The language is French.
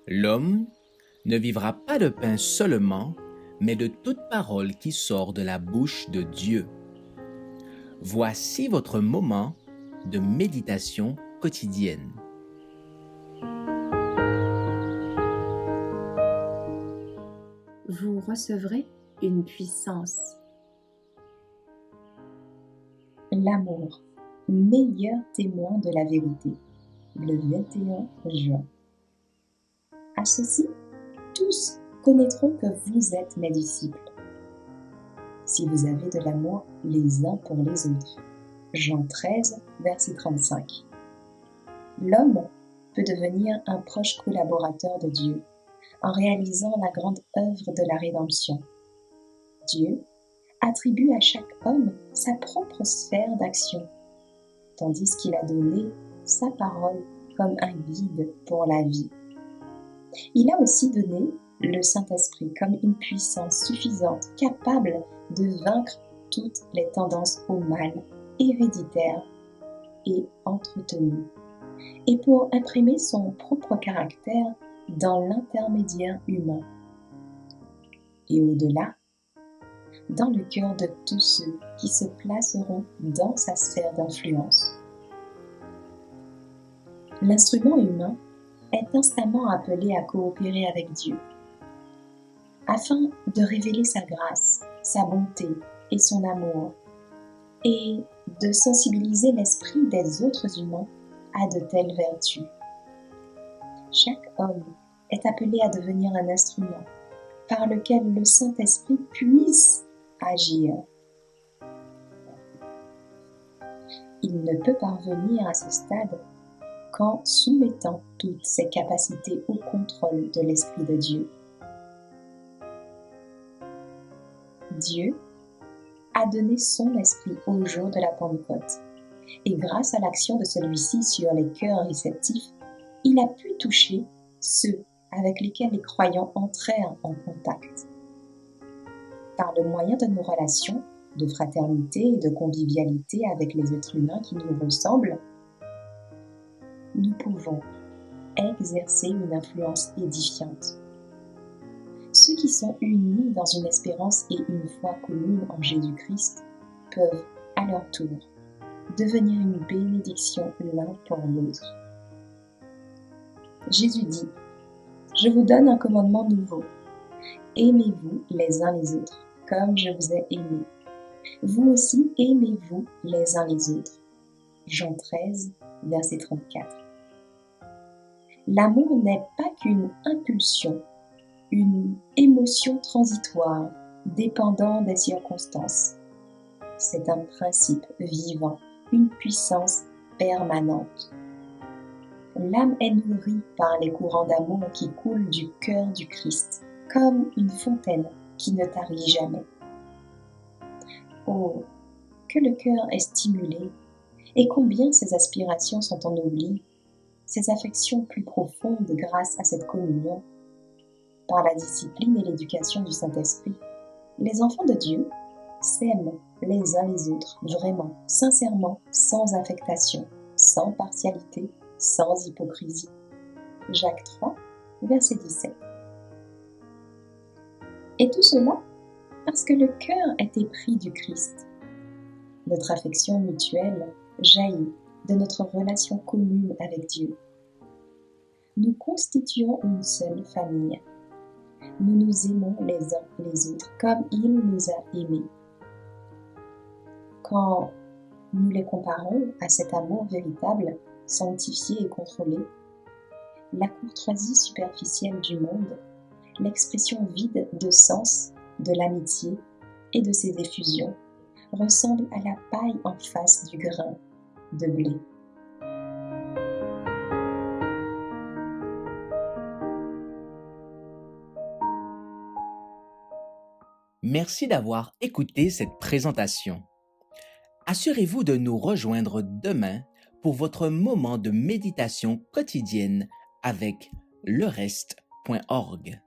L'homme ne vivra pas de pain seulement, mais de toute parole qui sort de la bouche de Dieu. Voici votre moment de méditation quotidienne. Vous recevrez une puissance. L'amour, meilleur témoin de la vérité, le 21 juin. À ceci, tous connaîtront que vous êtes mes disciples, si vous avez de l'amour les uns pour les autres. Jean 13, verset 35. L'homme peut devenir un proche collaborateur de Dieu en réalisant la grande œuvre de la rédemption. Dieu attribue à chaque homme sa propre sphère d'action, tandis qu'il a donné sa parole comme un guide pour la vie. Il a aussi donné le Saint-Esprit comme une puissance suffisante, capable de vaincre toutes les tendances au mal, héréditaires et entretenues, et pour imprimer son propre caractère dans l'intermédiaire humain. Et au-delà, dans le cœur de tous ceux qui se placeront dans sa sphère d'influence. L'instrument humain est instamment appelé à coopérer avec Dieu, afin de révéler sa grâce, sa bonté et son amour, et de sensibiliser l'esprit des autres humains à de telles vertus. Chaque homme est appelé à devenir un instrument par lequel le Saint-Esprit puisse agir. Il ne peut parvenir à ce stade qu'en soumettant toutes ses capacités au contrôle de l'Esprit de Dieu. Dieu a donné son Esprit au jour de la Pentecôte, et grâce à l'action de celui-ci sur les cœurs réceptifs, il a pu toucher ceux avec lesquels les croyants entrèrent en contact. Par le moyen de nos relations de fraternité et de convivialité avec les êtres humains qui nous ressemblent, nous pouvons exercer une influence édifiante. Ceux qui sont unis dans une espérance et une foi commune en Jésus-Christ peuvent, à leur tour, devenir une bénédiction l'un pour l'autre. Jésus dit : « Je vous donne un commandement nouveau. Aimez-vous les uns les autres, comme je vous ai aimés. Vous aussi aimez-vous les uns les autres. » Jean 13, verset 34. L'amour n'est pas qu'une impulsion, une émotion transitoire, dépendant des circonstances. C'est un principe vivant, une puissance permanente. L'âme est nourrie par les courants d'amour qui coulent du cœur du Christ, comme une fontaine qui ne tarit jamais. Oh, que le cœur est stimulé, et combien ses aspirations sont ennoblies, ses affections plus profondes grâce à cette communion. Par la discipline et l'éducation du Saint-Esprit, les enfants de Dieu s'aiment les uns les autres, vraiment, sincèrement, sans affectation, sans partialité, sans hypocrisie. Jacques 3, verset 17. Et tout cela parce que le cœur est épris du Christ. Notre affection mutuelle jaillit de notre relation commune avec Dieu. Nous constituons une seule famille. Nous nous aimons les uns les autres comme il nous a aimés. Quand nous les comparons à cet amour véritable, sanctifié et contrôlé, la courtoisie superficielle du monde, l'expression vide de sens de l'amitié et de ses effusions, ressemble à la paille en face du grain de blé. Merci d'avoir écouté cette présentation. Assurez-vous de nous rejoindre demain pour votre moment de méditation quotidienne avec lereste.org.